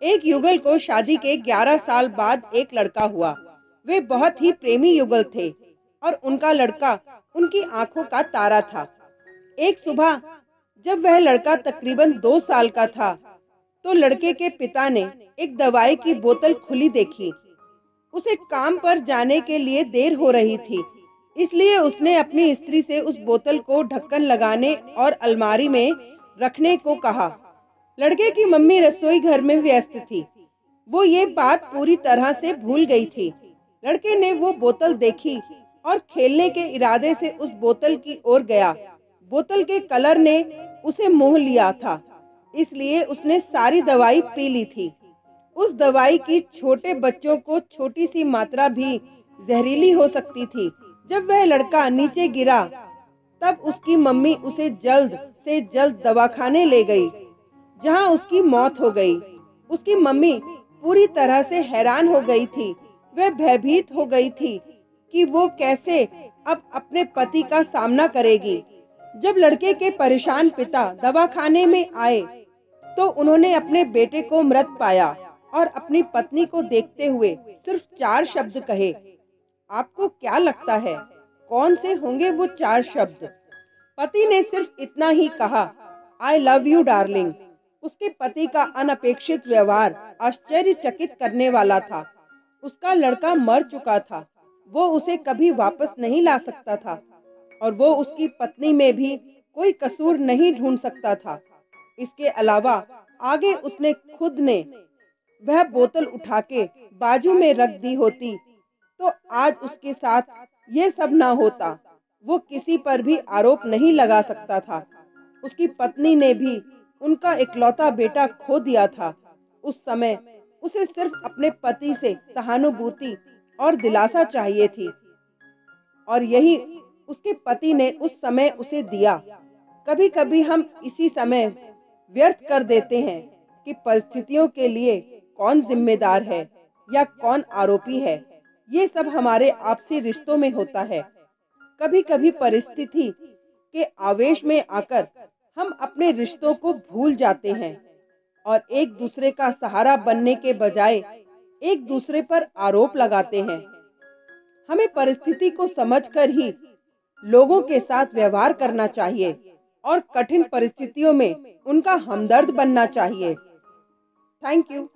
एक युगल को शादी के 11 साल बाद एक लड़का हुआ। वे बहुत ही प्रेमी युगल थे और उनका लड़का उनकी आंखों का तारा था। एक सुबह जब वह लड़का तकरीबन 2 साल का था, तो लड़के के पिता ने एक दवाई की बोतल खुली देखी। उसे काम पर जाने के लिए देर हो रही थी, इसलिए उसने अपनी स्त्री से उस बोतल को ढक्कन लगाने और अलमारी में रखने को कहा। लड़के की मम्मी रसोई घर में व्यस्त थी। वो ये बात पूरी तरह से भूल गई थी। लड़के ने वो बोतल देखी और खेलने के इरादे से उस बोतल की ओर गया। बोतल के कलर ने उसे मोह लिया था, इसलिए उसने सारी दवाई पी ली थी। उस दवाई की छोटे बच्चों को छोटी सी मात्रा भी जहरीली हो सकती थी। जब वह लड़का नीचे गिरा, तब उसकी मम्मी उसे जल्द से जल्द दवाखाने ले गई, जहां उसकी मौत हो गई। उसकी मम्मी पूरी तरह से हैरान हो गई थी। वह भयभीत हो गई थी कि वो कैसे अब अपने पति का सामना करेगी। जब लड़के के परेशान पिता दवाखाने में आए, तो उन्होंने अपने बेटे को मृत पाया और अपनी पत्नी को देखते हुए सिर्फ 4 शब्द कहे। आपको क्या लगता है, कौन से होंगे वो 4 शब्द? पति ने सिर्फ इतना ही कहा, आई लव यू डार्लिंग। उसके पति का अनपेक्षित व्यवहार आश्चर्यचकित करने वाला था। उसका लड़का मर चुका था, वो उसे कभी वापस नहीं ला सकता था और वो उसकी पत्नी में भी कोई कसूर नहीं ढूंढ सकता था। इसके अलावा आगे उसने खुद ने वह बोतल उठा के बाजू में रख दी होती, तो आज उसके साथ ये सब ना होता। वो किसी पर भी आरोप नहीं लगा सकता था। उसकी पत्नी ने भी उनका इकलौता बेटा खो दिया था। उस समय उसे सिर्फ अपने पति से सहानुभूति और दिलासा चाहिए थी, और यही उसके पति ने उस समय उसे दिया। कभी कभी हम इसी समय व्यर्थ कर देते हैं कि परिस्थितियों के लिए कौन जिम्मेदार है या कौन आरोपी है। ये सब हमारे आपसी रिश्तों में होता है। कभी कभी परिस्थिति के आवेश में आकर हम अपने रिश्तों को भूल जाते हैं और एक दूसरे का सहारा बनने के बजाय एक दूसरे पर आरोप लगाते हैं। हमें परिस्थिति को समझकर ही लोगों के साथ व्यवहार करना चाहिए और कठिन परिस्थितियों में उनका हमदर्द बनना चाहिए। Thank you.